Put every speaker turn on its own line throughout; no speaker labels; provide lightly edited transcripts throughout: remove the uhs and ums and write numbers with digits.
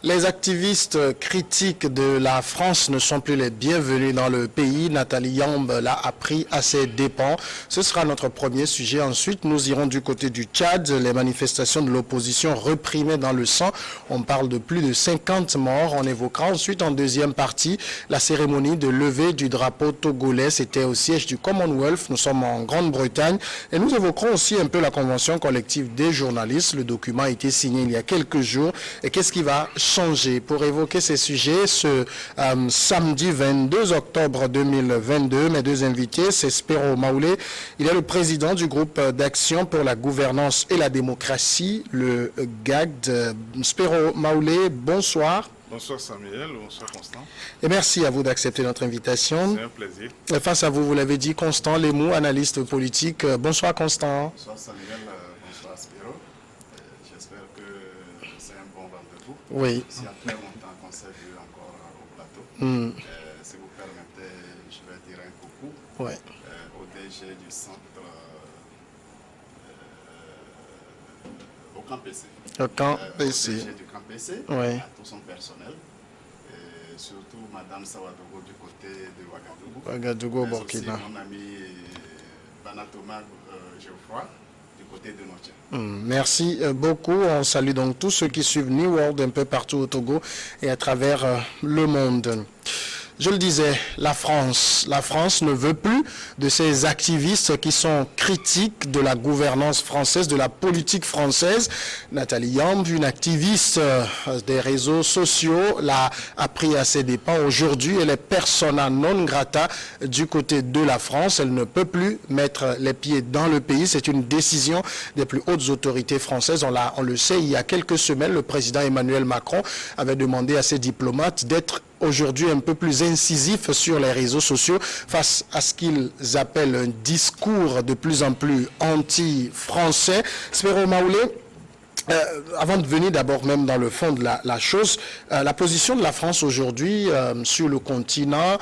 Les activistes critiques de la France ne sont plus les bienvenus dans le pays. Nathalie Yamb l'a appris à ses dépens. Ce sera notre premier sujet. Ensuite, nous irons du côté du Tchad. Les manifestations de l'opposition reprimées dans le sang. On parle de plus de 50 morts. On évoquera ensuite en deuxième partie la cérémonie de levée du drapeau togolais. C'était au siège du Commonwealth. Nous sommes en Grande-Bretagne. Et nous évoquerons aussi un peu la convention collective des journalistes. Le document a été signé il y a quelques jours. Et qu'est-ce qui va changer? Pour évoquer ces sujets, ce samedi 22 octobre 2022, mes deux invités, c'est Spero Maoulé. Il est le président du groupe d'action pour la gouvernance et la démocratie, le GAGD. Spero Maoulé, bonsoir.
Bonsoir Samuel, bonsoir Constant.
Et merci à vous d'accepter notre invitation.
C'est un plaisir.
Et face à vous, vous l'avez dit, Constant Lemou, analyste politique. Bonsoir Constant.
Bonsoir Samuel, bonsoir Spero. J'espère que c'est un bon rendez-vous.
Oui.
S'il y a très longtemps qu'on s'est vu encore au plateau. Si vous permettez, je vais dire un coucou au DG du centre au camp PC.
Au camp PC.
Au DG du camp PC, à tout son personnel. Et surtout Madame Sawadogo du côté de Ouagadougou.
Ouagadougou,
mais
Burkina.
aussi mon ami Banatoma Geoffroy du côté de Notia.
Merci beaucoup. On salue donc tous ceux qui suivent New World un peu partout au Togo et à travers le monde. Je le disais, la France ne veut plus de ces activistes qui sont critiques de la gouvernance française, de la politique française. Nathalie Yamb, une activiste des réseaux sociaux, l'a appris à ses dépens. Aujourd'hui, elle est persona non grata du côté de la France. Elle ne peut plus mettre les pieds dans le pays. C'est une décision des plus hautes autorités françaises. On le sait, il y a quelques semaines, le président Emmanuel Macron avait demandé à ses diplomates d'être aujourd'hui un peu plus incisif sur les réseaux sociaux face à ce qu'ils appellent un discours de plus en plus anti-français. Spero Maoulé, avant de venir d'abord même dans le fond de la chose, la position de la France aujourd'hui sur le continent,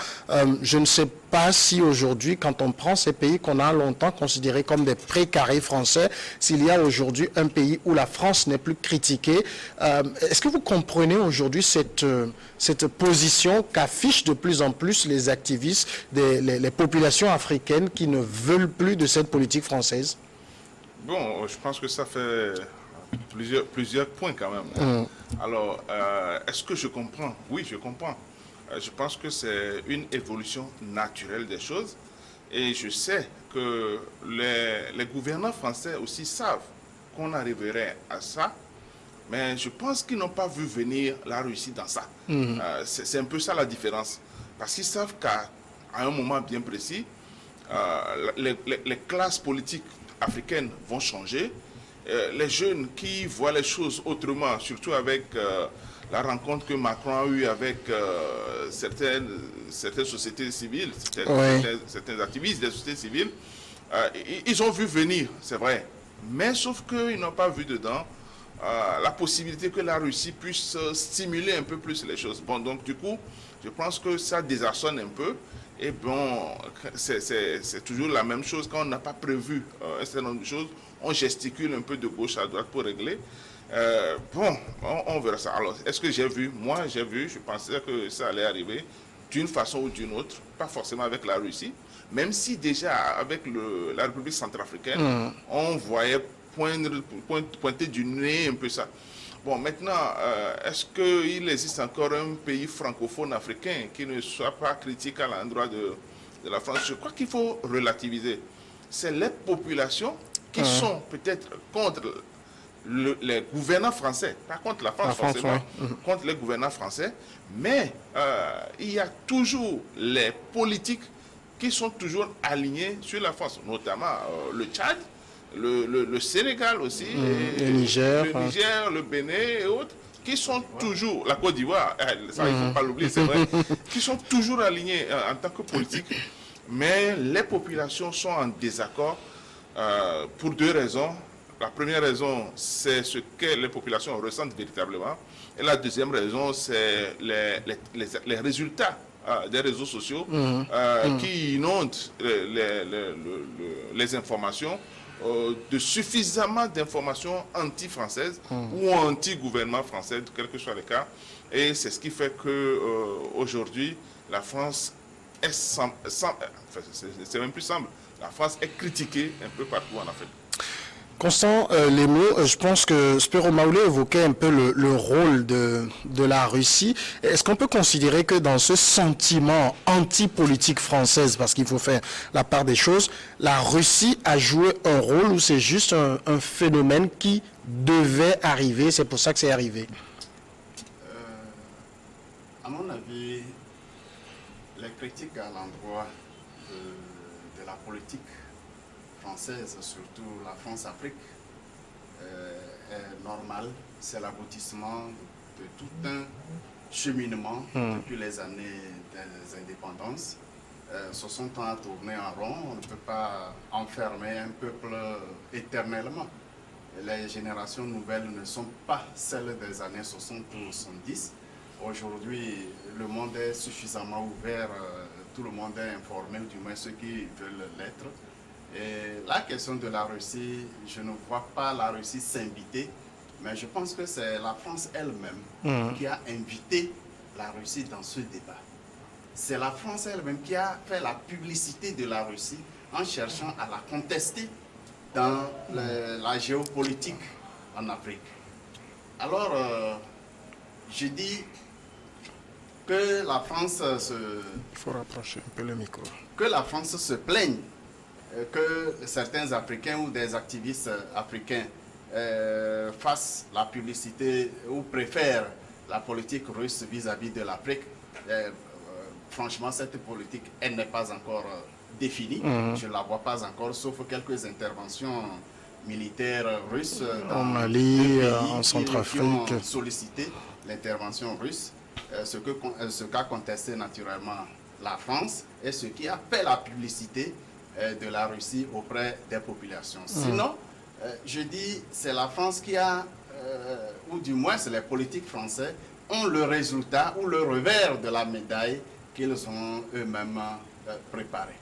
je ne sais pas si aujourd'hui, quand on prend ces pays qu'on a longtemps considérés comme des précarés français, s'il y a aujourd'hui un pays où la France n'est plus critiquée. Est-ce que vous comprenez aujourd'hui cette position qu'affichent de plus en plus les activistes, les populations africaines qui ne veulent plus de cette politique française?
Bon, je pense que ça fait plusieurs points quand même. Alors, est-ce que je comprends? Oui, je comprends. Je pense que c'est une évolution naturelle des choses. Et je sais que les gouvernants français aussi savent qu'on arriverait à ça. Mais je pense qu'ils n'ont pas vu venir la Russie dans ça. C'est un peu ça la différence. Parce qu'ils savent qu'à un moment bien précis, les classes politiques africaines vont changer. Les jeunes qui voient les choses autrement, surtout avec la rencontre que Macron a eue avec certaines sociétés civiles, certains activistes des sociétés civiles, ils ont vu venir, c'est vrai. Mais sauf qu'ils n'ont pas vu dedans la possibilité que la Russie puisse stimuler un peu plus les choses. Bon, donc du coup, je pense que ça désarçonne un peu. Et bon, c'est toujours la même chose. Quand on n'a pas prévu un certain nombre de choses, on gesticule un peu de gauche à droite pour régler. Bon, on verra ça. Alors, est-ce que j'ai vu? Moi, j'ai vu, je pensais que ça allait arriver d'une façon ou d'une autre, pas forcément avec la Russie, même si déjà avec la République centrafricaine, on voyait pointer du nez un peu ça. Bon, maintenant, est-ce qu'il existe encore un pays francophone africain qui ne soit pas critique à l'endroit de la France? Je crois qu'il faut relativiser. C'est les populations qui sont peut-être contre les gouvernants français, pas contre la France forcément, contre les gouvernants français, mais il y a toujours les politiques qui sont toujours alignés sur la France, notamment le Tchad, le Sénégal aussi,
le Niger,
le Bénin et autres, qui sont toujours, la Côte d'Ivoire, ça il ne faut pas l'oublier, c'est vrai, qui sont toujours alignés en tant que politique, mais les populations sont en désaccord pour deux raisons. La première raison, c'est ce que les populations ressentent véritablement, et la deuxième raison, c'est les résultats des réseaux sociaux qui inondent les informations de suffisamment d'informations anti-françaises ou anti-gouvernement français, quel que soit le cas. Et c'est ce qui fait que aujourd'hui, la France est c'est même plus semble. La France est critiquée un peu partout en Afrique.
Constant Lemo, je pense que Spero Maoulé évoquait un peu le rôle de la Russie. Est-ce qu'on peut considérer que dans ce sentiment anti-politique française, parce qu'il faut faire la part des choses, la Russie a joué un rôle ou c'est juste un phénomène qui devait arriver, c'est pour ça que c'est arrivé?
À mon avis, les critiques à l'endroit de la politique française, surtout la France-Afrique, est normale. C'est l'aboutissement de tout un cheminement depuis les années des indépendances. 60 ans à tourner en rond, on ne peut pas enfermer un peuple éternellement. Les générations nouvelles ne sont pas celles des années 60 ou 70. Aujourd'hui, le monde est suffisamment ouvert, tout le monde est informé, du moins ceux qui veulent l'être. Et la question de la Russie, je ne vois pas la Russie s'inviter, mais je pense que c'est la France elle-même qui a invité la Russie dans ce débat. C'est la France elle-même qui a fait la publicité de la Russie en cherchant à la contester dans la géopolitique en Afrique. Alors, je dis que la France
Il faut rapprocher un peu le micro.
Que la France se plaigne que certains Africains ou des activistes africains fassent la publicité ou préfèrent la politique russe vis-à-vis de l'Afrique. Franchement, cette politique, elle n'est pas encore définie. Je ne la vois pas encore, sauf quelques interventions militaires russes
en Mali, en
qui
Centrafrique.
ont sollicité l'intervention russe, ce qu'a contesté naturellement la France et ce qui a fait la publicité de la Russie auprès des populations. Sinon, je dis, c'est la France qui a, ou du moins c'est les politiques français, ont le résultat ou le revers de la médaille qu'ils ont eux-mêmes préparé.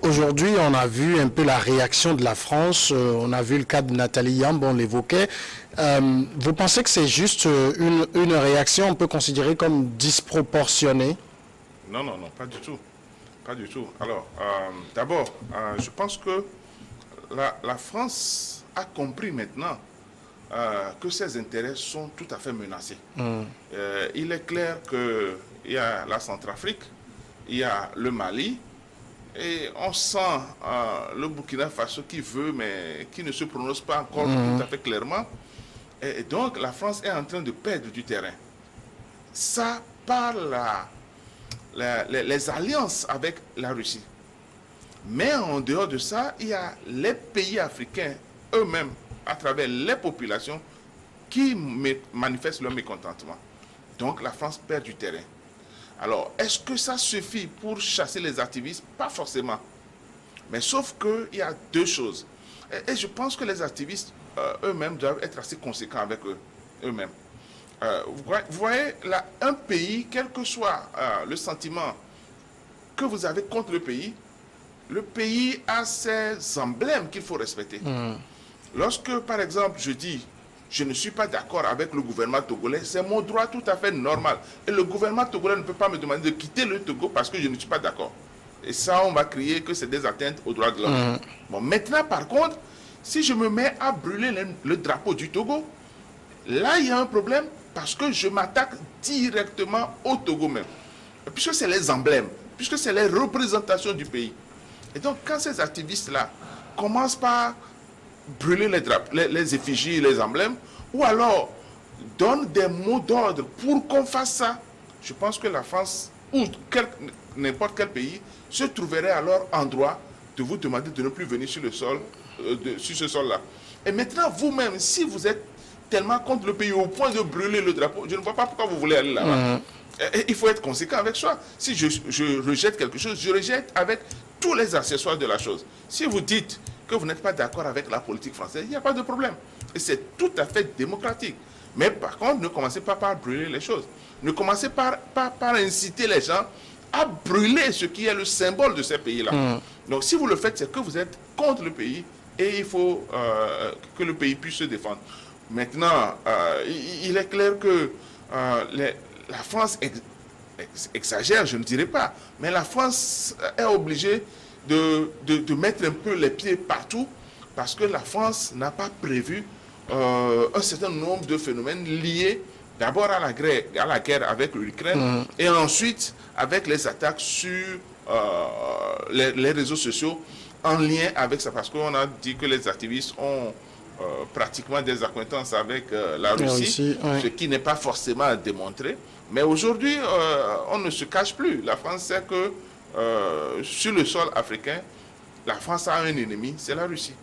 Aujourd'hui, on a vu un peu la réaction de la France. On a vu le cas de Nathalie Yamb, on l'évoquait. Vous pensez que c'est juste une réaction, on peut considérer comme disproportionnée?
Non, non, non, pas du tout. Pas du tout. Alors, d'abord, je pense que la France a compris maintenant que ses intérêts sont tout à fait menacés. Il est clair qu'il y a la Centrafrique, il y a le Mali, et on sent le Burkina Faso qui veut, mais qui ne se prononce pas encore tout à fait clairement. Et donc, la France est en train de perdre du terrain. Ça, par les alliances avec la Russie. Mais en dehors de ça, il y a les pays africains eux-mêmes, à travers les populations, qui manifestent leur mécontentement. Donc, la France perd du terrain. Alors, est-ce que ça suffit pour chasser les activistes? Pas forcément. Mais sauf qu'il y a deux choses. Et je pense que les activistes eux-mêmes doivent être assez conséquents avec eux-mêmes. Vous voyez, là, un pays, quel que soit le sentiment que vous avez contre le pays a ses emblèmes qu'il faut respecter. Lorsque, par exemple, je dis je ne suis pas d'accord avec le gouvernement togolais, c'est mon droit tout à fait normal. Et le gouvernement togolais ne peut pas me demander de quitter le Togo parce que je ne suis pas d'accord. Et ça, on va crier que c'est des atteintes aux droits de l'homme. Bon, maintenant, par contre, si je me mets à brûler le drapeau du Togo, là, il y a un problème parce que je m'attaque directement au Togo même. Puisque c'est les emblèmes, puisque c'est les représentations du pays. Et donc, quand ces activistes-là commencent par brûler les effigies, les emblèmes, ou alors donnent des mots d'ordre pour qu'on fasse ça, je pense que la France ou n'importe quel pays se trouverait alors en droit de vous demander de ne plus venir sur le sol, sur ce sol-là. Et maintenant, vous-même, si vous êtes tellement contre le pays au point de brûler le drapeau, je ne vois pas pourquoi vous voulez aller là-bas. Il faut être conséquent avec soi. Si je rejette quelque chose, je rejette avec tous les accessoires de la chose. Si vous dites que vous n'êtes pas d'accord avec la politique française, il n'y a pas de problème. Et c'est tout à fait démocratique. Mais par contre, ne commencez pas par brûler les choses. Ne commencez pas par inciter les gens à brûler ce qui est le symbole de ces pays-là. Donc si vous le faites, c'est que vous êtes contre le pays et il faut que le pays puisse se défendre. Maintenant, il est clair que la France exagère, je ne dirais pas, mais la France est obligée de mettre un peu les pieds partout parce que la France n'a pas prévu un certain nombre de phénomènes liés d'abord à la guerre avec l'Ukraine et ensuite avec les attaques sur les réseaux sociaux en lien avec ça, parce qu'on a dit que les activistes ont pratiquement des acquaintances avec la Russie, ce qui n'est pas forcément à démontrer. Mais aujourd'hui, on ne se cache plus. La France sait que sur le sol africain, la France a un ennemi, c'est la Russie.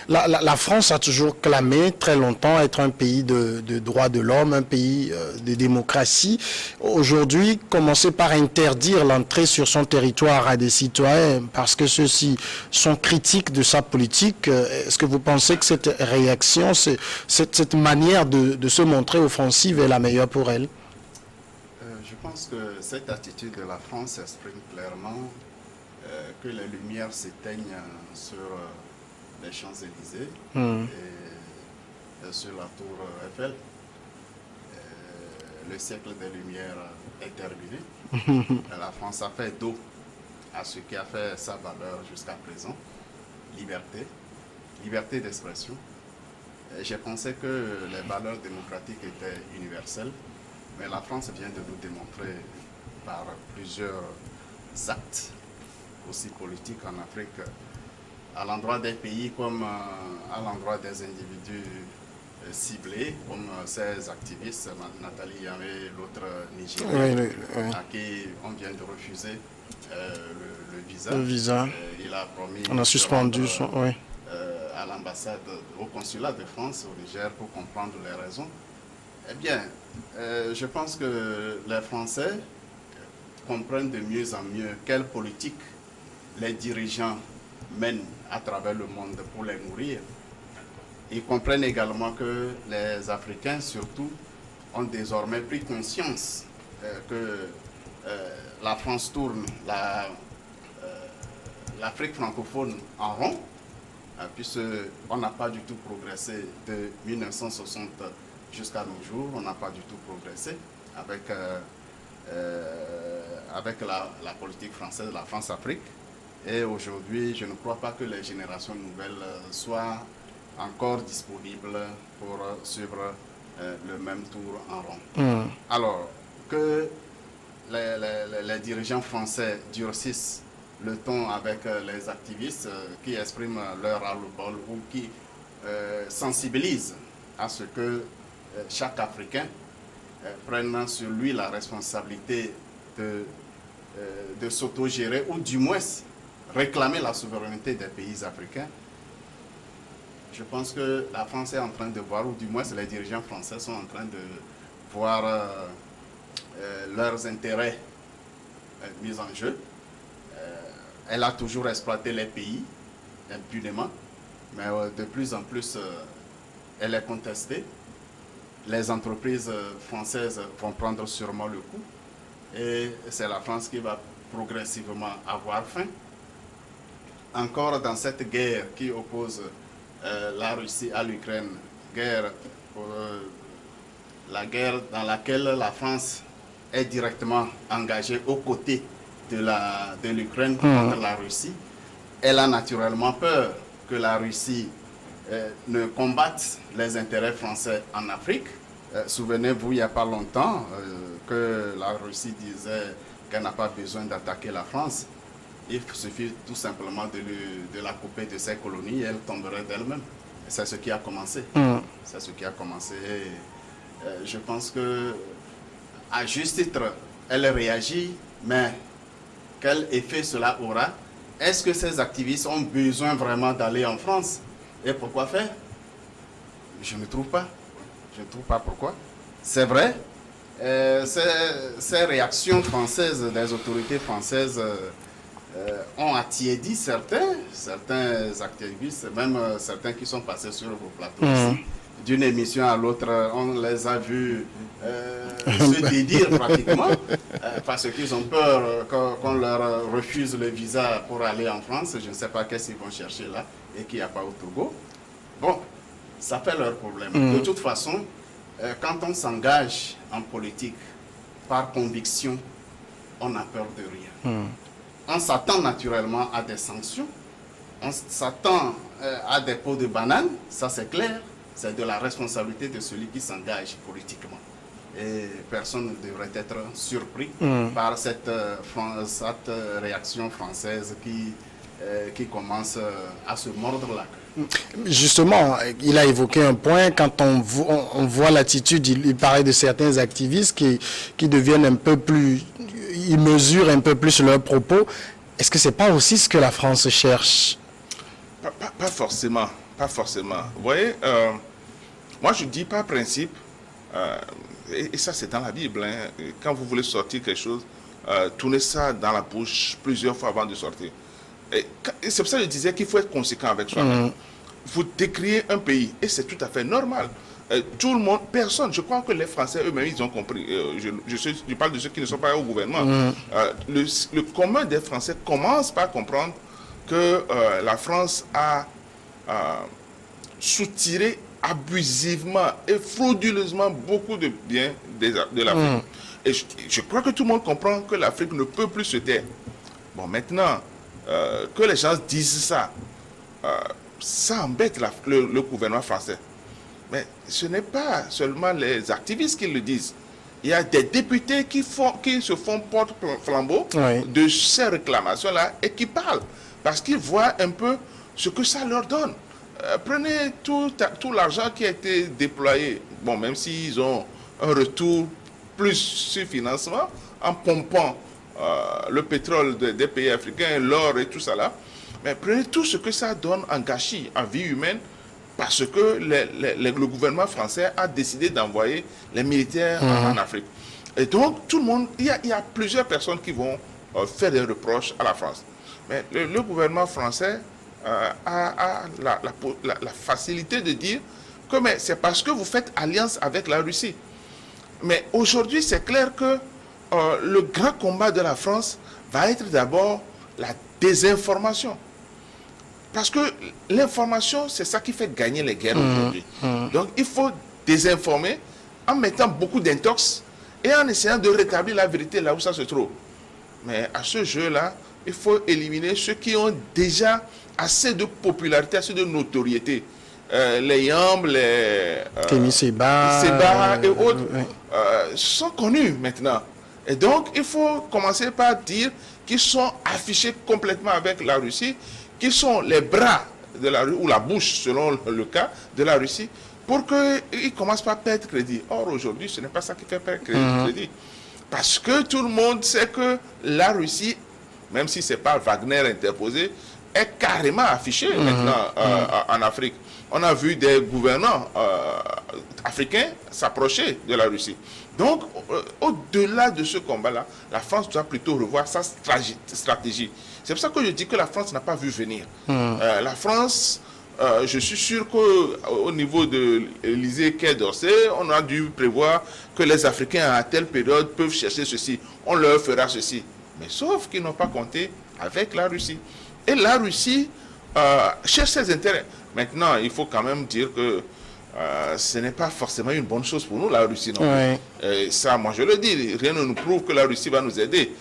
La France a toujours clamé très longtemps être un pays de droits de l'homme, un pays de démocratie. Aujourd'hui, commencer par interdire l'entrée sur son territoire à des citoyens parce que ceux-ci sont critiques de sa politique, est-ce que vous pensez que cette réaction, cette manière de se montrer offensive est la meilleure pour elle?
Je pense que cette attitude de la France exprime clairement que les lumières s'éteignent sur les Champs-Élysées et sur la tour Eiffel. Le siècle des Lumières est terminé. La France a fait dos à ce qui a fait sa valeur jusqu'à présent. Liberté d'expression. J'ai pensé que les valeurs démocratiques étaient universelles, mais la France vient de nous démontrer par plusieurs actes aussi politiques en Afrique, à l'endroit des pays comme à l'endroit des individus ciblés, comme ces activistes, Nathalie Yamé, l'autre Nigérien, à qui on vient de refuser le visa.
Le visa.
Il a promis.
On a suspendu son.
À l'ambassade, au consulat de France au Niger pour comprendre les raisons. Eh bien, je pense que les Français comprennent de mieux en mieux quelle politique les dirigeants mènent à travers le monde pour les nourrir. Ils comprennent également que les Africains, surtout, ont désormais pris conscience que la France tourne l'Afrique francophone en rond, puisqu'on n'a pas du tout progressé de 1960 jusqu'à nos jours, on n'a pas du tout progressé avec la politique française, la France-Afrique. Et aujourd'hui, je ne crois pas que les générations nouvelles soient encore disponibles pour suivre le même tour en rond. Alors, que les dirigeants français durcissent le ton avec les activistes qui expriment leur ras-le-bol ou qui sensibilisent à ce que chaque Africain prenne sur lui la responsabilité de s'autogérer ou du moins réclamer la souveraineté des pays africains. Je pense que la France est en train de voir, ou du moins les dirigeants français sont en train de voir leurs intérêts mis en jeu. Elle a toujours exploité les pays impunément, mais de plus en plus, elle est contestée. Les entreprises françaises vont prendre sûrement le coup et c'est la France qui va progressivement avoir faim. Encore dans cette guerre qui oppose la Russie à l'Ukraine, la guerre dans laquelle la France est directement engagée aux côtés de l'Ukraine contre la Russie, elle a naturellement peur que la Russie ne combatte les intérêts français en Afrique. Souvenez-vous, il n'y a pas longtemps, que la Russie disait qu'elle n'a pas besoin d'attaquer la France. Il suffit tout simplement de la couper de ses colonies et elle tomberait d'elle-même. C'est ce qui a commencé. C'est ce qui a commencé. Je pense que, à juste titre, elle réagit, mais quel effet cela aura? Est-ce que ces activistes ont besoin vraiment d'aller en France? Et pourquoi faire? Je ne trouve pas. Je ne trouve pas pourquoi. C'est vrai, ces réactions françaises, des autorités françaises, ont attiédi certains activistes, même certains qui sont passés sur vos plateaux ici. d'une émission à l'autre, on les a vus se dédire pratiquement parce qu'ils ont peur qu'on leur refuse le visa pour aller en France. Je ne sais pas qu'est-ce qu'ils vont chercher là et qu'il n'y a pas au Togo. Bon, ça fait leur problème. De toute façon, quand on s'engage en politique par conviction, on n'a peur de rien. On s'attend naturellement à des sanctions, on s'attend à des pots de banane, ça c'est clair, c'est de la responsabilité de celui qui s'engage politiquement. Et personne ne devrait être surpris par cette réaction française qui commence à se mordre la queue.
Justement, il a évoqué un point, quand on voit l'attitude, il parlait de certains activistes qui deviennent un peu plus, ils mesurent un peu plus leurs propos. Est-ce que ce n'est pas aussi ce que la France cherche?
Pas forcément, pas forcément. Vous voyez, moi je dis par principe, et ça c'est dans la Bible, hein, quand vous voulez sortir quelque chose, tournez ça dans la bouche plusieurs fois avant de sortir. Et c'est pour ça que je disais qu'il faut être conséquent avec soi-même. Vous décriez un pays, et c'est tout à fait normal. Tout le monde, personne, je crois que les Français eux-mêmes, ils ont compris. Je parle de ceux qui ne sont pas au gouvernement. Le commun des Français commence par comprendre que la France a soutiré abusivement et frauduleusement beaucoup de biens de l'Afrique. Et je crois que tout le monde comprend que l'Afrique ne peut plus se taire. Bon, maintenant, que les gens disent ça, ça embête le gouvernement français. Mais ce n'est pas seulement les activistes qui le disent. Il y a des députés qui se font porte-flambeau de ces réclamations-là et qui parlent parce qu'ils voient un peu ce que ça leur donne. Prenez tout l'argent qui a été déployé, bon, même s'ils ont un retour plus sur financement, en pompant le pétrole des pays africains, l'or et tout ça là, mais prenez tout ce que ça donne en gâchis, en vie humaine, parce que le gouvernement français a décidé d'envoyer les militaires en Afrique. Et donc, tout le monde, il y a plusieurs personnes qui vont faire des reproches à la France. Mais le gouvernement français a la facilité de dire que c'est parce que vous faites alliance avec la Russie. Mais aujourd'hui, c'est clair que le grand combat de la France va être d'abord la désinformation. Parce que l'information, c'est ça qui fait gagner les guerres aujourd'hui. Donc, il faut désinformer en mettant beaucoup d'intox et en essayant de rétablir la vérité là où ça se trouve. Mais à ce jeu-là, il faut éliminer ceux qui ont déjà assez de popularité, assez de notoriété. Les Yamb, les
Kémy Séba
et autres sont connus maintenant. Et donc, il faut commencer par dire qu'ils sont affichés complètement avec la Russie, qui sont les bras de la Russie, ou la bouche, selon le cas, de la Russie, pour qu'ils ne commencent pas à perdre crédit. Or, aujourd'hui, ce n'est pas ça qui fait perdre crédit. Parce que tout le monde sait que la Russie, même si ce n'est pas Wagner interposé, est carrément affichée maintenant en Afrique. On a vu des gouvernants africains s'approcher de la Russie. Donc, au-delà de ce combat-là, la France doit plutôt revoir sa stratégie. C'est pour ça que je dis que la France n'a pas vu venir. La France, je suis sûr qu'au niveau de l'Élysée, Quai d'Orsay, on a dû prévoir que les Africains à telle période peuvent chercher ceci. On leur fera ceci. Mais sauf qu'ils n'ont pas compté avec la Russie. Et la Russie cherche ses intérêts. Maintenant, il faut quand même dire que ce n'est pas forcément une bonne chose pour nous, la Russie non plus. Et ça, moi je le dis, rien ne nous prouve que la Russie va nous aider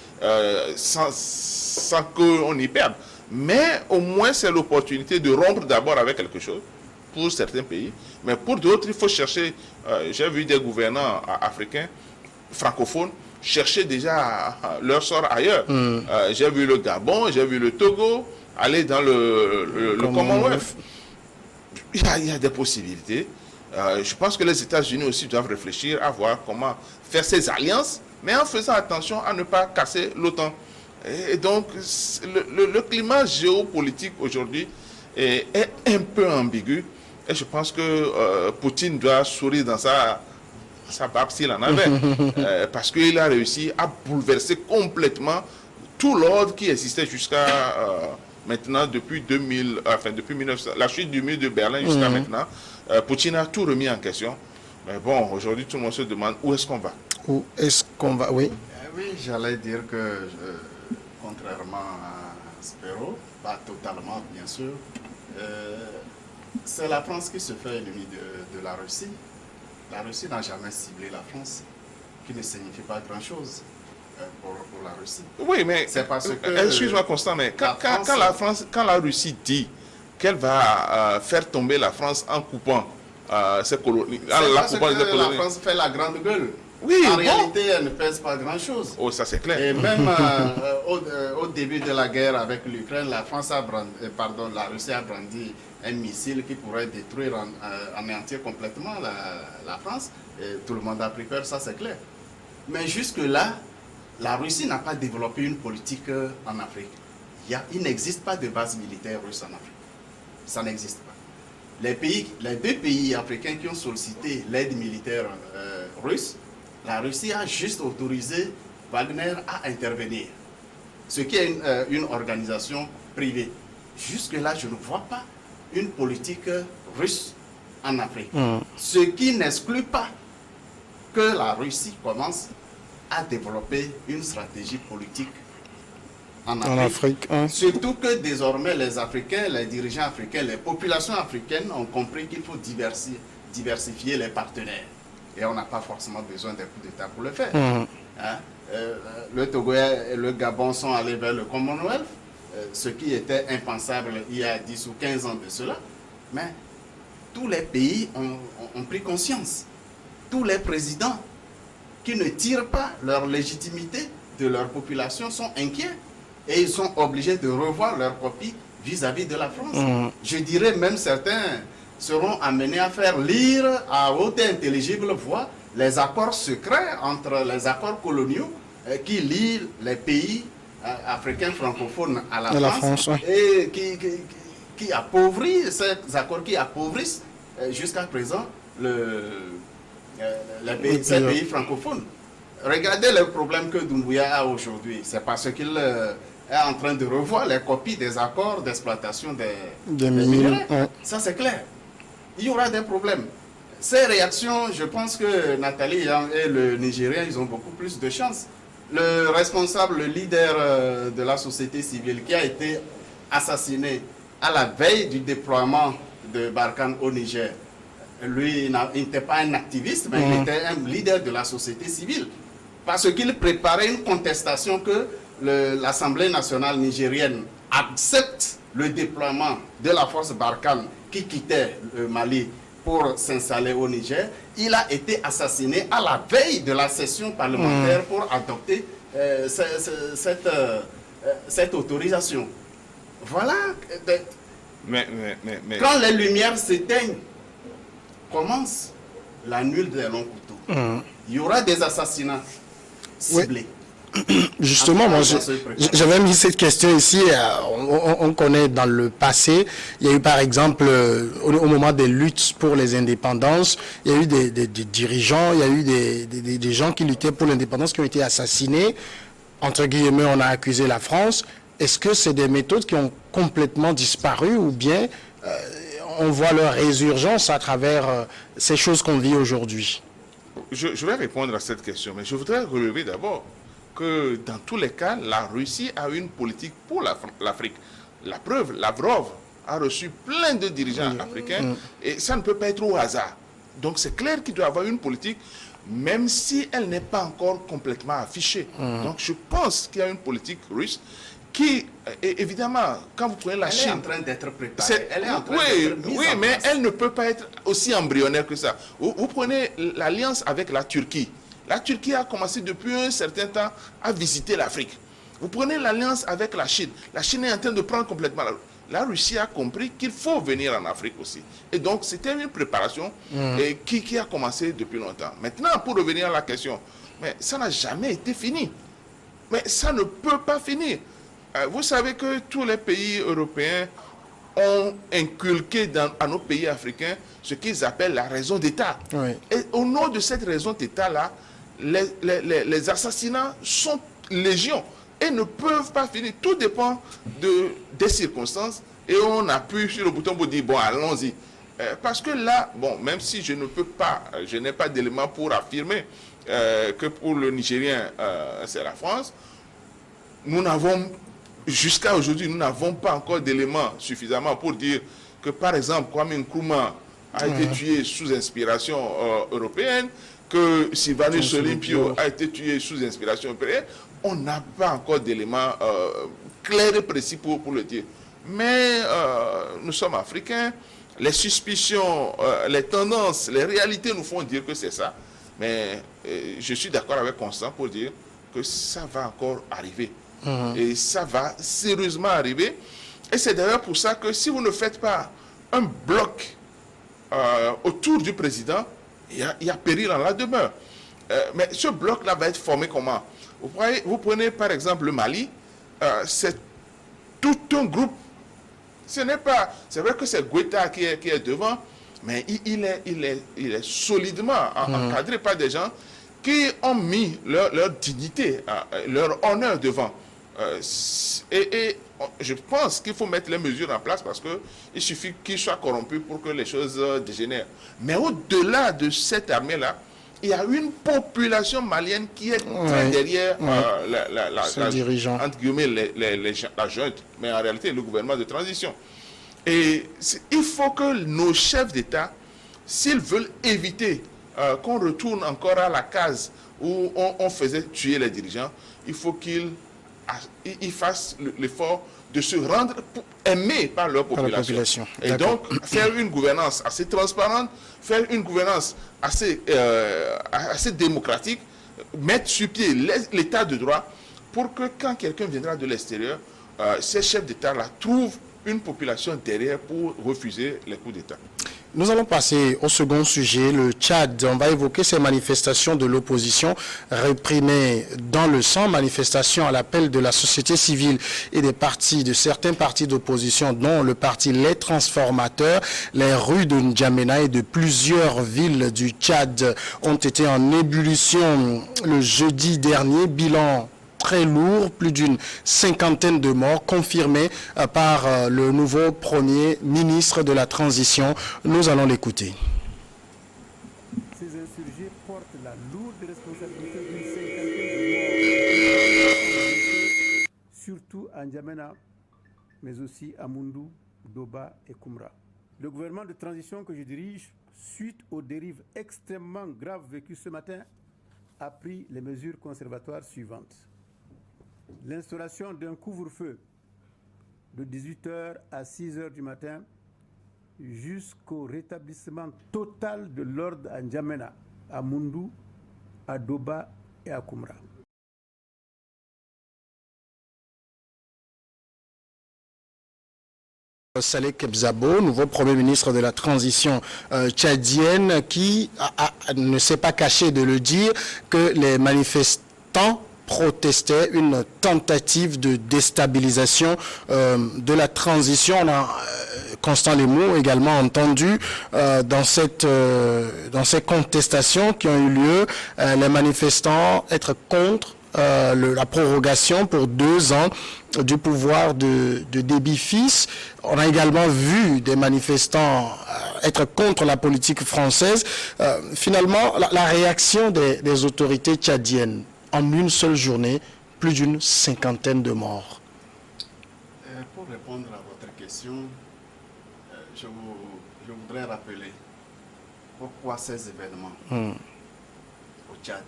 sans qu'on y perde. Mais au moins, c'est l'opportunité de rompre d'abord avec quelque chose pour certains pays. Mais pour d'autres, il faut chercher. J'ai vu des gouvernants africains, francophones, chercher déjà leur sort ailleurs. J'ai vu le Gabon, j'ai vu le Togo aller dans le Commonwealth. Il y a des possibilités. Je pense que les États-Unis aussi doivent réfléchir à voir comment faire ces alliances, mais en faisant attention à ne pas casser l'OTAN. Et donc, le climat géopolitique aujourd'hui est un peu ambigu. Et je pense que Poutine doit sourire dans sa barbe s'il en avait. Parce qu'il a réussi à bouleverser complètement tout l'ordre qui existait jusqu'à maintenant depuis 2000, enfin depuis 1900, la chute du mur de Berlin jusqu'à maintenant, Poutine a tout remis en question. Mais bon, aujourd'hui, tout le monde se demande où est-ce qu'on va.
Où est-ce qu'on va? Oui.
Oui, j'allais dire que, contrairement à Spero, pas totalement bien sûr, c'est la France qui se fait ennemie de la Russie. La Russie n'a jamais ciblé la France, qui ne signifie pas grand-chose pour la Russie.
Oui, mais
c'est parce que
excuse-moi Constant, mais quand la Russie dit qu'elle va faire tomber la France en coupant ses colonies,
la France fait la grande gueule.
Oui,
en réalité, elle ne pèse pas grand-chose.
Oh, ça c'est clair.
Et même au début de la guerre avec l'Ukraine, la Russie a brandi un missile qui pourrait détruire, anéantir complètement la France. Et tout le monde a pris peur, ça c'est clair. Mais jusque-là, la Russie n'a pas développé une politique en Afrique. Il n'existe pas de base militaire russe en Afrique. Ça n'existe pas. Les deux pays africains qui ont sollicité l'aide militaire russe, la Russie a juste autorisé Wagner à intervenir, ce qui est une organisation privée. Jusque-là, je ne vois pas une politique russe en Afrique. Ce qui n'exclut pas que la Russie commence à développer une stratégie politique en Afrique. Surtout que désormais, les Africains, les dirigeants africains, les populations africaines ont compris qu'il faut diversifier les partenaires. Et on n'a pas forcément besoin d'un coup d'État pour le faire. Le Togo et le Gabon sont allés vers le Commonwealth, ce qui était impensable il y a 10 ou 15 ans de cela. Mais tous les pays ont pris conscience. Tous les présidents qui ne tirent pas leur légitimité de leur population sont inquiets. Et ils sont obligés de revoir leur copie vis-à-vis de la France. Je dirais même certains seront amenés à faire lire à haute et intelligible voix les accords secrets entre les accords coloniaux qui lient les pays africains francophones à la France et qui appauvrissent, ces accords qui appauvrissent jusqu'à présent ces pays francophones. Regardez le problème que Doumbouya a aujourd'hui. C'est parce qu'il est en train de revoir les copies des accords d'exploitation des minerais. Ça, c'est clair. Il y aura des problèmes. Ces réactions, je pense que Nathalie et le Nigérien, ils ont beaucoup plus de chance. Le responsable, le leader de la société civile qui a été assassiné à la veille du déploiement de Barkhane au Niger, lui, il n'était pas un activiste, mais il était un leader de la société civile. Parce qu'il préparait une contestation que l'Assemblée nationale nigérienne accepte le déploiement de la force Barkhane qui quittait le Mali pour s'installer au Niger. Il a été assassiné à la veille de la session parlementaire pour adopter cette autorisation. Voilà. Quand les lumières s'éteignent, commence la nuit des longs couteaux. Il y aura des assassinats ciblés.
Justement, moi, j'avais mis cette question ici. On connaît dans le passé, il y a eu par exemple, au moment des luttes pour les indépendances, il y a eu des dirigeants, il y a eu des gens qui luttaient pour l'indépendance qui ont été assassinés. Entre guillemets, on a accusé la France. Est-ce que c'est des méthodes qui ont complètement disparu ou bien on voit leur résurgence à travers ces choses qu'on vit aujourd'hui?
Je vais répondre à cette question, mais je voudrais relever d'abord que dans tous les cas, la Russie a une politique pour l'Afrique. La preuve, Lavrov a reçu plein de dirigeants africains et ça ne peut pas être au hasard. Donc c'est clair qu'il doit avoir une politique, même si elle n'est pas encore complètement affichée. Donc je pense qu'il y a une politique russe qui, évidemment, quand vous prenez la Chine...
Elle est en train d'être préparée. Elle est en train d'être mise en
mais
place.
elle ne peut pas être aussi embryonnaire que ça. Vous prenez l'alliance avec la Turquie. La Turquie a commencé depuis un certain temps à visiter l'Afrique. Vous prenez l'alliance avec la Chine. La Chine est en train de prendre complètement... La Russie a compris qu'il faut venir en Afrique aussi. Et donc, c'était une préparation qui a commencé depuis longtemps. Maintenant, pour revenir à la question, mais ça n'a jamais été fini. Mais ça ne peut pas finir. Vous savez que tous les pays européens ont inculqué à nos pays africains ce qu'ils appellent la raison d'État. Et au nom de cette raison d'État-là, les assassinats sont légion. et ne peuvent pas finir. Tout dépend des circonstances et on appuie sur le bouton pour dire, bon, allons-y. Parce que là, bon, même si je ne peux pas, je n'ai pas d'éléments pour affirmer que pour le Nigérien, c'est la France, nous n'avons, jusqu'à aujourd'hui, nous n'avons pas encore d'éléments suffisamment pour dire que, par exemple, Kwame Nkrumah a été tué sous inspiration européenne, que Sylvanus Olympio a été tué sous inspiration européenne. On n'a pas encore d'éléments clairs et précis pour le dire. Mais nous sommes africains, les suspicions, les tendances, les réalités nous font dire que c'est ça. Mais je suis d'accord avec Constant pour dire que ça va encore arriver. Et ça va sérieusement arriver. Et c'est d'ailleurs pour ça que si vous ne faites pas un bloc autour du président, il y a péril en la demeure. Mais ce bloc-là va être formé comment? Vous prenez par exemple le Mali, c'est tout un groupe. Ce n'est pas, c'est vrai que c'est Guetta qui est devant, mais il est solidement encadré par des gens qui ont mis leur dignité, leur honneur devant. Et je pense qu'il faut mettre les mesures en place parce qu'il suffit qu'ils soient corrompus pour que les choses dégénèrent. Mais au-delà de cette armée-là, il y a une population malienne qui est très derrière
dirigeant.
Entre guillemets, la junte, mais en réalité le gouvernement de transition. Et il faut que nos chefs d'État, s'ils veulent éviter qu'on retourne encore à la case où on faisait tuer les dirigeants, il faut qu'ils fassent l'effort de se rendre aimés par leur population. Et donc, faire une gouvernance assez transparente, faire une gouvernance assez démocratique, mettre sur pied l'état de droit pour que quand quelqu'un viendra de l'extérieur, ces chefs d'État-là trouvent une population derrière pour refuser les coups d'État.
Nous allons passer au second sujet, le Tchad. On va évoquer ces manifestations de l'opposition réprimées dans le sang, manifestations à l'appel de la société civile et de certains partis d'opposition, dont le parti Les Transformateurs. Les rues de N'Djamena et de plusieurs villes du Tchad ont été en ébullition le jeudi dernier. Bilan très lourd, plus d'une cinquantaine de morts confirmés par le nouveau Premier ministre de la Transition. Nous allons l'écouter.
Ces insurgés portent la lourde responsabilité d'une cinquantaine de morts, surtout à N'Djamena, mais aussi à Moundou, Doba et Koumra. Le gouvernement de transition que je dirige, suite aux dérives extrêmement graves vécues ce matin, a pris les mesures conservatoires suivantes. L'instauration d'un couvre-feu de 18h à 6h du matin jusqu'au rétablissement total de l'ordre à N'Djamena, à Moundou, à Doba et à Koumra.
Saleh Kebzabo, nouveau Premier ministre de la transition tchadienne, qui ne s'est pas caché de le dire que les manifestants protestaient une tentative de déstabilisation de la transition. On a Constant Lemou également entendu dans ces contestations qui ont eu lieu, les manifestants être contre la prorogation pour 2 ans du pouvoir de Déby-Fils. On a également vu des manifestants être contre la politique française. Finalement, la réaction des autorités tchadiennes, en une seule journée, plus d'une cinquantaine de morts.
Pour répondre à votre question, je voudrais rappeler pourquoi ces événements au Tchad.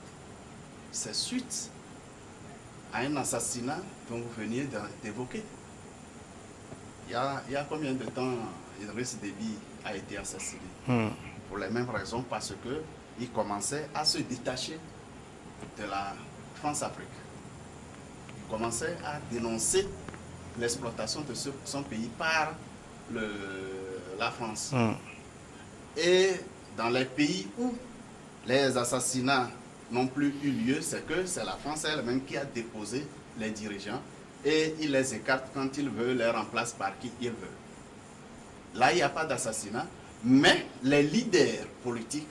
C'est suite à un assassinat dont vous veniez d'évoquer. Il y a combien de temps Idriss Déby a été assassiné? Pour les mêmes raisons, parce qu'il commençait à se détacher de la France-Afrique. Il commençait à dénoncer l'exploitation de son pays par la France. Et dans les pays où les assassinats n'ont plus eu lieu, c'est que c'est la France elle-même qui a déposé les dirigeants et il les écarte quand il veut, les remplace par qui il veut. Là, il n'y a pas d'assassinat, mais les leaders politiques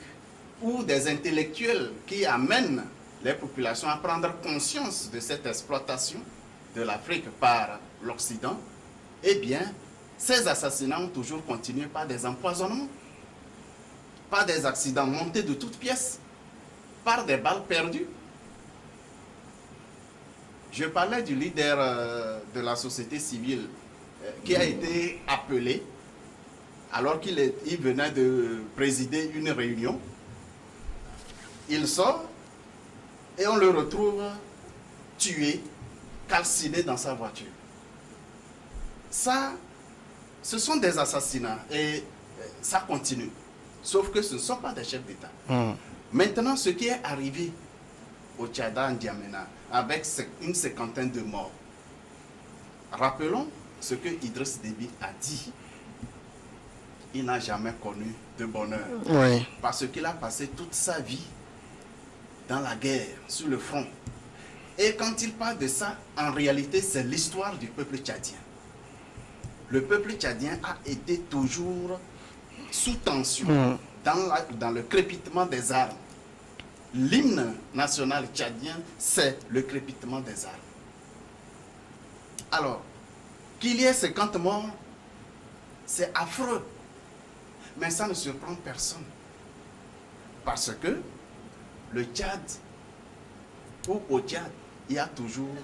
ou des intellectuels qui amènent les populations à prendre conscience de cette exploitation de l'Afrique par l'Occident, eh bien, ces assassinats ont toujours continué par des empoisonnements, par des accidents montés de toutes pièces, par des balles perdues. Je parlais du leader de la société civile qui a été appelé alors qu'il venait de présider une réunion. Il sort et on le retrouve tué, calciné dans sa voiture. Ça, ce sont des assassinats et ça continue. Sauf que ce ne sont pas des chefs d'État. Maintenant, ce qui est arrivé au Tchad, en N'Djamena, avec une cinquantaine de morts, rappelons ce que Idriss Déby a dit. Il n'a jamais connu de bonheur.
Oui.
Parce qu'il a passé toute sa vie dans la guerre, sur le front. Et quand il parle de ça, en réalité, c'est l'histoire du peuple tchadien. Le peuple tchadien a été toujours sous tension, dans le crépitement des armes. L'hymne national tchadien, c'est le crépitement des armes. Alors, qu'il y ait 50 morts, c'est affreux. Mais ça ne surprend personne. Parce que le Tchad, ou au Tchad, il y a toujours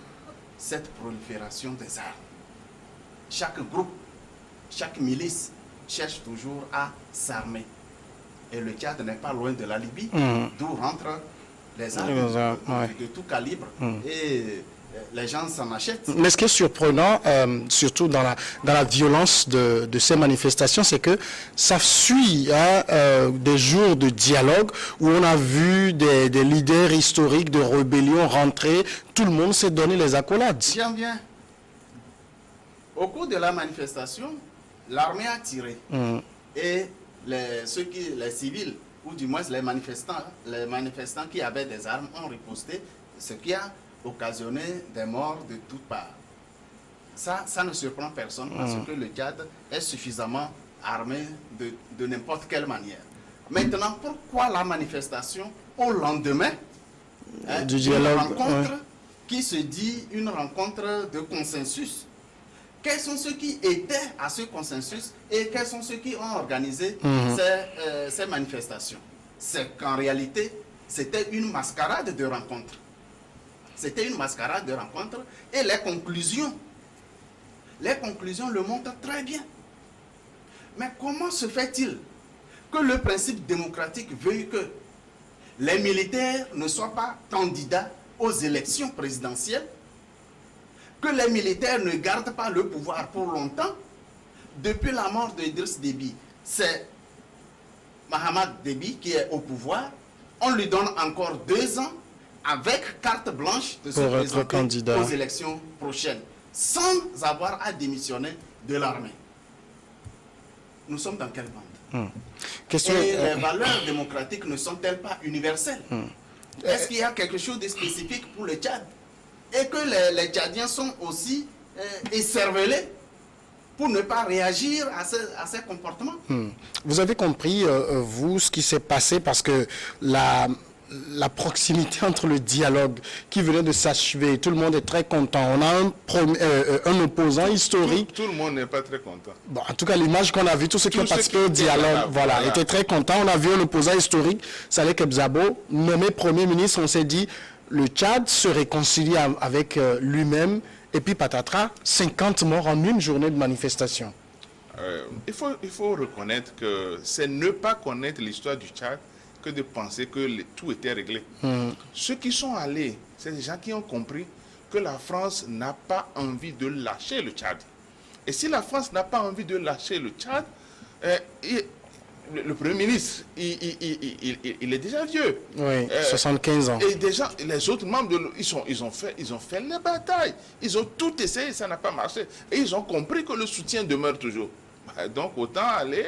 cette prolifération des armes. Chaque groupe, chaque milice cherche toujours à s'armer. Et le Tchad n'est pas loin de la Libye, d'où rentrent les armes de tout calibre. Et les gens s'en achètent.
Mais ce qui est surprenant, surtout dans la violence de ces manifestations, c'est que ça suit des jours de dialogue où on a vu des leaders historiques de rébellion rentrer, tout le monde s'est donné les accolades.
J'en viens. Au cours de la manifestation, l'armée a tiré. Et les civils, ou du moins les manifestants qui avaient des armes ont riposté, ce qui a occasionné des morts de toutes parts. Ça ne surprend personne parce que le Tchad est suffisamment armé de n'importe quelle manière. Maintenant, pourquoi la manifestation au lendemain
du dialogue,
rencontre qui se dit une rencontre de consensus? Quels sont ceux qui étaient à ce consensus et quels sont ceux qui ont organisé ces manifestations? C'est qu'en réalité, c'était une mascarade de rencontre. C'était une mascarade de rencontre et les conclusions le montrent très bien. Mais comment se fait-il que le principe démocratique veuille que les militaires ne soient pas candidats aux élections présidentielles, que les militaires ne gardent pas le pouvoir pour longtemps? Depuis la mort d'Idriss Déby, c'est Mahamat Déby qui est au pouvoir. On lui donne encore 2 ans avec carte blanche de se présenter aux élections prochaines, sans avoir à démissionner de l'armée. Nous sommes dans quelle bande? Et les valeurs démocratiques ne sont-elles pas universelles? Est-ce qu'il y a quelque chose de spécifique pour le Tchad? Et que les Tchadiens sont aussi écervelés pour ne pas réagir à ces comportements?
Vous avez compris, vous, ce qui s'est passé, parce que la proximité entre le dialogue qui venait de s'achever, tout le monde est très content. On a un opposant historique.
Tout le monde n'est pas très content.
Bon, en tout cas, l'image qu'on a vue, tous ceux qui ont participé au dialogue, voilà, étaient très contents. On a vu un opposant historique, Saleh Kebzabo, nommé Premier ministre. On s'est dit, le Tchad se réconcilie avec lui-même. Et puis, patatras, 50 morts en une journée de manifestation.
Il faut reconnaître que c'est ne pas connaître l'histoire du Tchad que de penser que tout était réglé. Ceux qui sont allés, c'est des gens qui ont compris que la France n'a pas envie de lâcher le Tchad. Et si la France n'a pas envie de lâcher le Tchad, le Premier ministre, il est déjà vieux.
Oui, 75 ans.
Et déjà, les autres membres, ils ont fait la bataille. Ils ont tout essayé, ça n'a pas marché. Et ils ont compris que le soutien demeure toujours. Donc, autant aller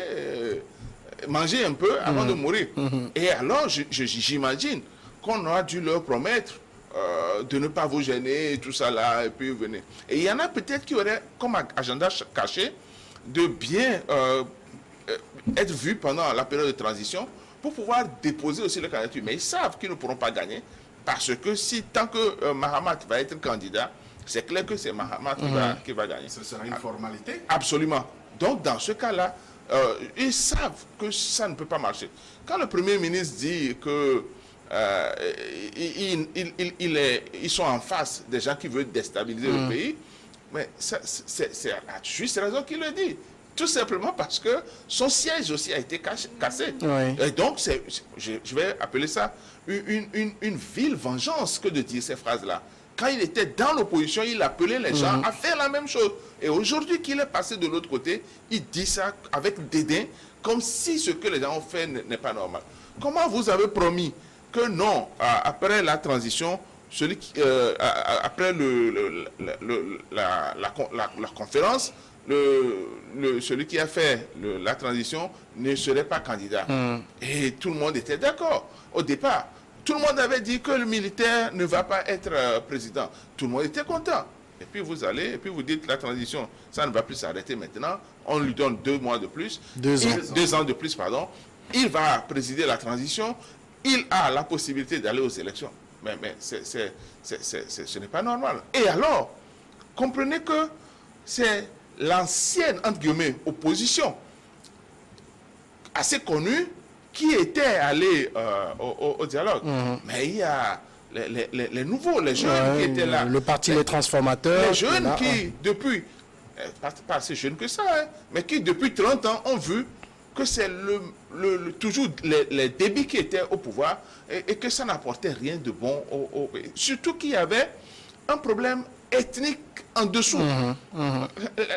manger un peu avant de mourir. Et alors, j'imagine qu'on aura dû leur promettre de ne pas vous gêner, tout ça là, et puis venez. Et il y en a peut-être qui auraient comme agenda caché de bien être vus pendant la période de transition pour pouvoir déposer aussi le candidature. Mais ils savent qu'ils ne pourront pas gagner parce que tant que Mahamat va être candidat, c'est clair que c'est Mahama qui va gagner.
Ce sera une formalité.
Absolument. Donc, dans ce cas-là, ils savent que ça ne peut pas marcher. Quand le Premier ministre dit que ils sont en face des gens qui veulent déstabiliser le pays, mais c'est à juste raison qu'il le dit. Tout simplement parce que son siège aussi a été cassé.
Oui.
Et donc, je vais appeler ça une vile vengeance que de dire ces phrases-là. Quand il était dans l'opposition, il appelait les gens à faire la même chose. Et aujourd'hui qu'il est passé de l'autre côté, il dit ça avec dédain, comme si ce que les gens ont fait n'est pas normal. Comment vous avez promis que non, après la transition, après la conférence, celui qui a fait la transition ne serait pas candidat. Et tout le monde était d'accord au départ. Tout le monde avait dit que le militaire ne va pas être président. Tout le monde était content. Et puis vous allez, et puis vous dites la transition, ça ne va plus s'arrêter maintenant. On lui donne 2 mois de plus.
2 ans.
2 ans de plus, pardon. Il va présider la transition. Il a la possibilité d'aller aux élections. Mais ce n'est pas normal. Et alors, comprenez que c'est l'ancienne, entre guillemets, opposition assez connue qui était allée au dialogue. Mais il y a les nouveaux, les jeunes qui étaient là.
Le parti Les Transformateurs.
Les jeunes qui, depuis, pas assez jeunes que ça, mais qui depuis 30 ans ont vu que c'est toujours les débits qui étaient au pouvoir et que ça n'apportait rien de bon au pays. Surtout qu'il y avait un problème ethnique en dessous.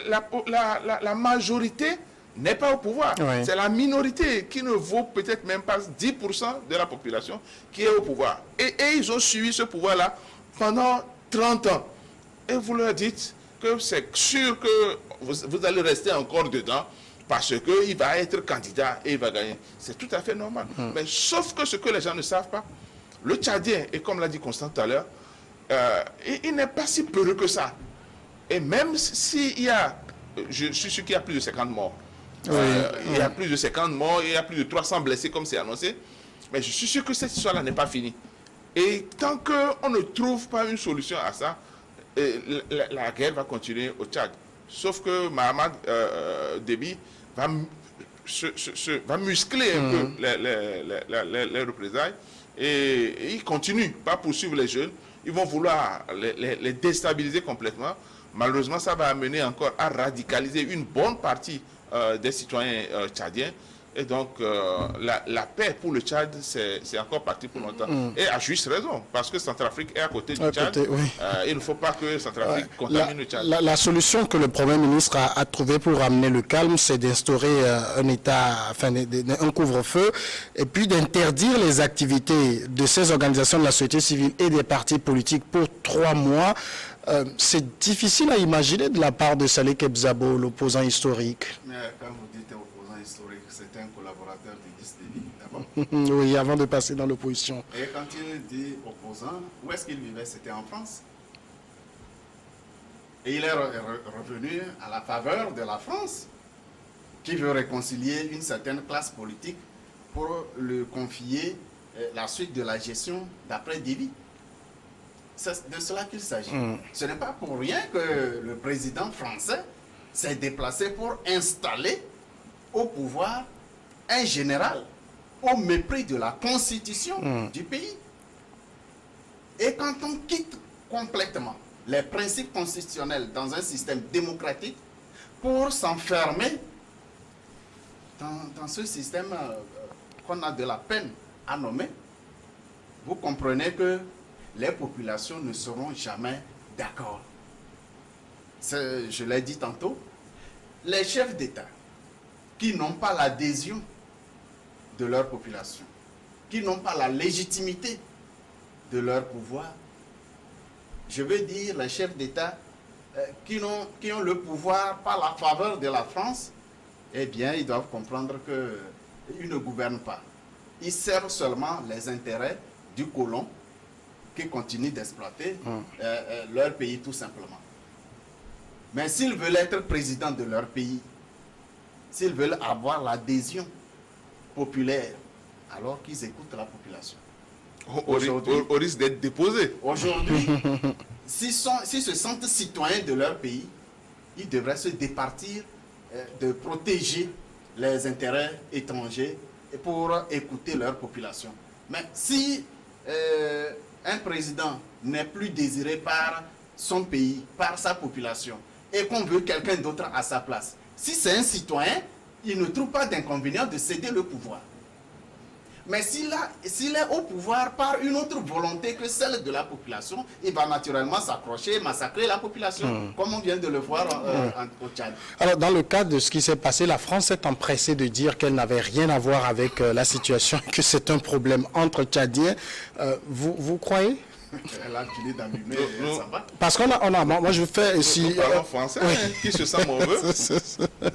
La majorité n'est pas au pouvoir.
Oui.
C'est la minorité qui ne vaut peut-être même pas 10% de la population qui est au pouvoir. Et ils ont suivi ce pouvoir-là pendant 30 ans. Et vous leur dites que c'est sûr que vous allez rester encore dedans parce qu'il va être candidat et il va gagner. C'est tout à fait normal. Mais sauf que ce que les gens ne savent pas, le Tchadien, et comme l'a dit Constant tout à l'heure, il n'est pas si peureux que ça. Et même s'il y a, je suis sûr qu'il y a plus de 50 morts. Il y a plus de 50 morts, il y a plus de 300 blessés comme c'est annoncé. Mais je suis sûr que cette histoire-là n'est pas finie. Et tant qu'on ne trouve pas une solution à ça, la guerre va continuer au Tchad. Sauf que Mahamat Déby va muscler un peu les représailles et il continue, pas poursuivre les jeunes. Ils vont vouloir les déstabiliser complètement. Malheureusement, ça va amener encore à radicaliser une bonne partie des citoyens tchadiens. Et donc, la paix pour le Tchad, c'est encore parti pour longtemps. Et à juste raison, parce que Centrafrique est à côté du Tchad. Il ne faut pas que Centrafrique contamine le Tchad.
La solution que le Premier ministre a trouvée pour ramener le calme, c'est d'instaurer un état, enfin, un couvre-feu, et puis d'interdire les activités de ces organisations de la société civile et des partis politiques pour 3 mois. C'est difficile à imaginer de la part de Saleh Kebzabo, l'opposant historique.
Mais quand vous dites opposant historique, c'est un collaborateur d'Idriss Déby, d'abord.
Oui, avant de passer dans l'opposition.
Et quand il dit opposant, où est-ce qu'il vivait? C'était en France. Et il est revenu à la faveur de la France, qui veut réconcilier une certaine classe politique pour lui confier la suite de la gestion d'après Déby. C'est de cela qu'il s'agit. Ce n'est pas pour rien que le président français s'est déplacé pour installer au pouvoir un général au mépris de la constitution du pays. Et quand on quitte complètement les principes constitutionnels dans un système démocratique pour s'enfermer dans ce système qu'on a de la peine à nommer, vous comprenez que les populations ne seront jamais d'accord. Je l'ai dit tantôt, les chefs d'État qui n'ont pas l'adhésion de leur population, qui n'ont pas la légitimité de leur pouvoir, je veux dire les chefs d'État qui ont le pouvoir par la faveur de la France, eh bien, ils doivent comprendre qu'ils ne gouvernent pas. Ils servent seulement les intérêts du colon qui continue d'exploiter leur pays tout simplement. Mais s'ils veulent être présidents de leur pays, s'ils veulent avoir l'adhésion populaire, alors qu'ils écoutent la population.
Au risque d'être déposés.
Aujourd'hui, s'ils se sentent citoyens de leur pays, ils devraient se départir de protéger les intérêts étrangers et pour écouter leur population. Mais si un président n'est plus désiré par son pays, par sa population, et qu'on veut quelqu'un d'autre à sa place, si c'est un citoyen, il ne trouve pas d'inconvénient de céder le pouvoir. Mais s'il est au pouvoir par une autre volonté que celle de la population, il va naturellement s'accrocher, massacrer la population, comme on vient de le voir au Tchad.
Alors, dans le cadre de ce qui s'est passé, la France s'est empressée de dire qu'elle n'avait rien à voir avec la situation, que c'est un problème entre Tchadiens. Vous croyez?
Là, tu l'es d'allumer, ça va.
Parce moi je fais ici...
Nous parlons français, qui se sent mauvais.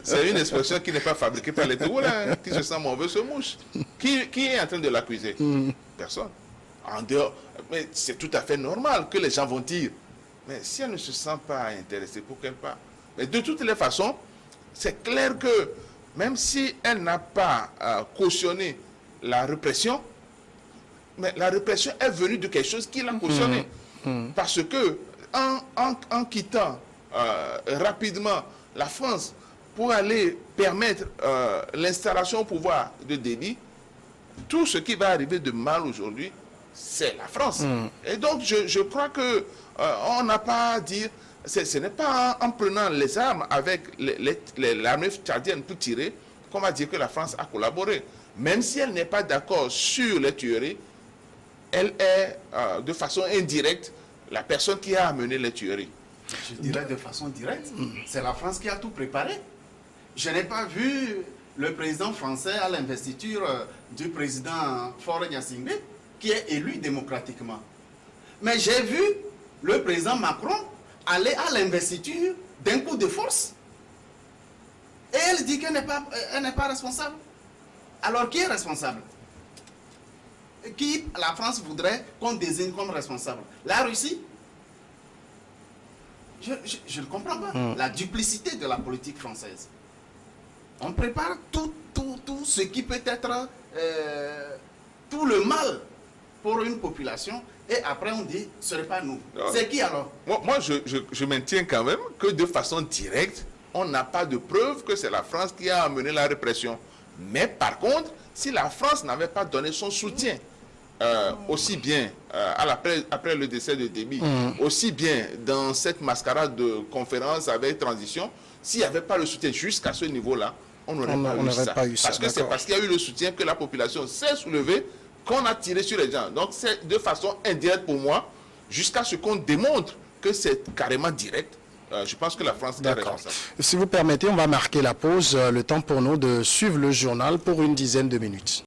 C'est une expression qui n'est pas fabriquée par les Togolais. Qui se sent mauvais se mouche. Qui est en train de l'accuser? Personne. En dehors, mais c'est tout à fait normal que les gens vont dire. Mais si elle ne se sent pas intéressée, pour qu'elle parte. Mais de toutes les façons, c'est clair que même si elle n'a pas cautionné la répression, mais la répression est venue de quelque chose qui l'a cautionné. Parce que en quittant rapidement la France pour aller permettre l'installation au pouvoir de Déby, tout ce qui va arriver de mal aujourd'hui, c'est la France. Et donc je crois que on n'a pas à dire, ce n'est pas en prenant les armes avec l'armée tchadienne pour tirer qu'on va dire que la France a collaboré. Même si elle n'est pas d'accord sur les tueries, elle est de façon indirecte la personne qui a amené les tueries.
Je dirais de façon directe, c'est la France qui a tout préparé. Je n'ai pas vu le président français à l'investiture du président Faure Gnassingbé, qui est élu démocratiquement. Mais j'ai vu le président Macron aller à l'investiture d'un coup de force. Et elle dit qu'elle n'est pas responsable. Alors qui est responsable? Qui la France voudrait qu'on désigne comme responsable? La Russie? Je ne comprends pas. La duplicité de la politique française. On prépare tout ce qui peut être tout le mal pour une population et après on dit ce n'est pas nous. C'est qui alors?
Moi je maintiens quand même que de façon directe, on n'a pas de preuve que c'est la France qui a amené la répression. Mais par contre, si la France n'avait pas donné son soutien, aussi bien après le décès de Déby, aussi bien dans cette mascarade de conférence avec Transition, s'il n'y avait pas le soutien jusqu'à ce niveau-là, on n'aurait pas eu ça. Parce que c'est parce qu'il y a eu le soutien que la population s'est soulevée qu'on a tiré sur les gens. Donc c'est de façon indirecte pour moi, jusqu'à ce qu'on démontre que c'est carrément direct. Je pense que la France est responsable.
Si vous permettez, on va marquer la pause, le temps pour nous de suivre le journal pour une dizaine de minutes.